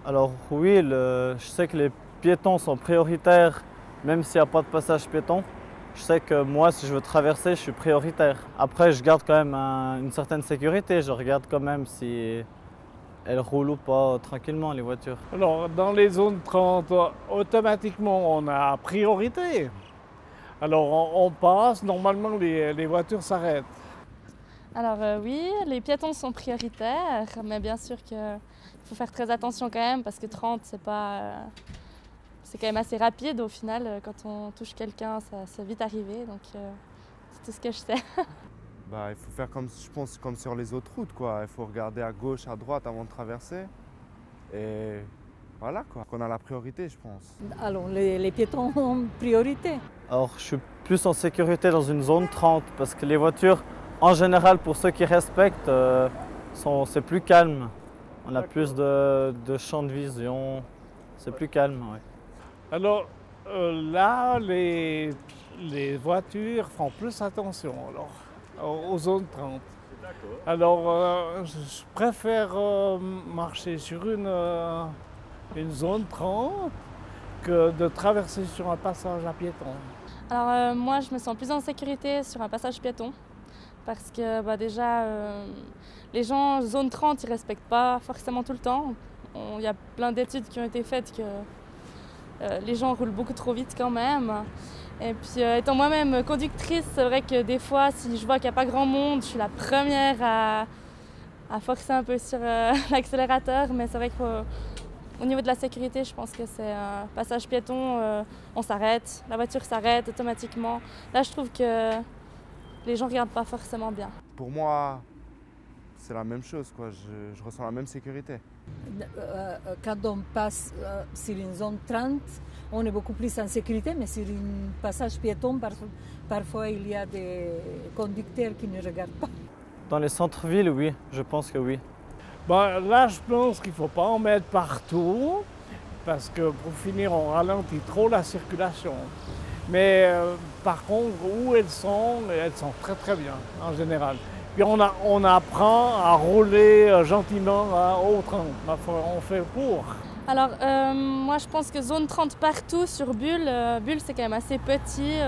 Alors oui, je sais que les piétons sont prioritaires, même s'il n'y a pas de passage piéton. Je sais que moi, si je veux traverser, je suis prioritaire. Après, je garde quand même une certaine sécurité. Je regarde quand même si elles roulent ou pas tranquillement, les voitures. Alors, dans les zones 30, automatiquement, on a priorité. Alors, on passe, normalement, les voitures s'arrêtent. Alors oui, les piétons sont prioritaires, mais bien sûr qu'il faut faire très attention quand même parce que 30, c'est quand même assez rapide au final. Quand on touche quelqu'un, ça vite arriver, donc c'est tout ce que je sais. Il faut faire comme, je pense, comme sur les autres routes, quoi. Il faut regarder à gauche, à droite avant de traverser. Et voilà, quoi. Qu'on a la priorité, je pense. Alors, les piétons ont priorité. Alors, je suis plus en sécurité dans une zone 30 parce que les voitures, en général, pour ceux qui respectent, c'est plus calme. On a plus de champ de vision, c'est plus calme. Ouais. Alors là, les voitures font plus attention aux zones 30. Alors je préfère marcher sur une zone 30 que de traverser sur un passage à piétons. Alors moi, je me sens plus en sécurité sur un passage piéton parce que déjà, les gens zone 30, ils ne respectent pas forcément tout le temps. Il y a plein d'études qui ont été faites que les gens roulent beaucoup trop vite quand même. Et puis étant moi-même conductrice, c'est vrai que des fois, si je vois qu'il n'y a pas grand monde, je suis la première à forcer un peu sur l'accélérateur. Mais c'est vrai qu'au niveau de la sécurité, je pense que c'est un passage piéton, on s'arrête, la voiture s'arrête automatiquement. Là, je trouve que les gens ne regardent pas forcément bien. Pour moi, c'est la même chose, quoi. Je ressens la même sécurité. Quand on passe sur une zone 30, on est beaucoup plus en sécurité, mais sur un passage piéton, parfois il y a des conducteurs qui ne regardent pas. Dans les centres-villes, oui, je pense que oui. Là, je pense qu'il ne faut pas en mettre partout, parce que pour finir, on ralentit trop la circulation. Mais par contre, où elles sont très très bien en général. Puis on apprend à rouler gentiment au 30, on fait pour. Alors moi je pense que zone 30 partout sur Bulle, Bulle c'est quand même assez petit.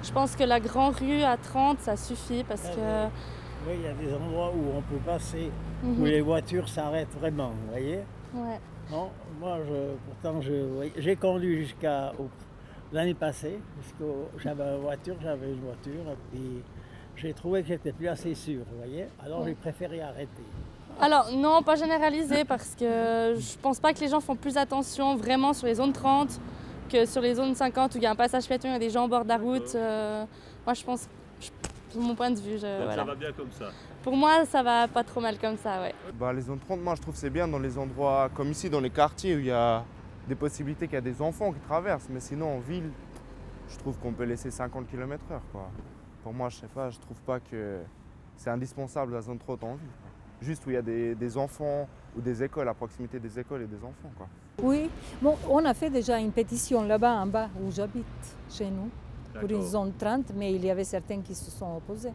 Je pense que la grande rue à 30 ça suffit parce que... Oui, il y a des endroits où on peut passer, où les voitures s'arrêtent vraiment, vous voyez? Ouais. Non, moi pourtant j'ai conduit jusqu'à l'année passée, parce que j'avais une voiture, et puis j'ai trouvé que j'étais plus assez sûr, vous voyez? Alors j'ai préféré arrêter. Alors non, pas généralisé parce que je pense pas que les gens font plus attention vraiment sur les zones 30 que sur les zones 50 où il y a un passage piéton, il y a des gens au bord de la route. Moi je pense, de mon point de vue, voilà. Ça va bien comme ça? Pour moi ça va pas trop mal comme ça, ouais. Les zones 30, moi je trouve que c'est bien dans les endroits comme ici, dans les quartiers où il y a des possibilités qu'il y a des enfants qui traversent, mais sinon en ville, je trouve qu'on peut laisser 50 km/h, quoi. Pour moi, je sais pas, je trouve pas que c'est indispensable la zone 30 en ville, quoi. Juste où il y a des enfants ou des écoles, à proximité des écoles et des enfants, quoi. Oui, bon, on a fait déjà une pétition là-bas en bas où j'habite, chez nous, pour une zone 30, mais il y avait certains qui se sont opposés.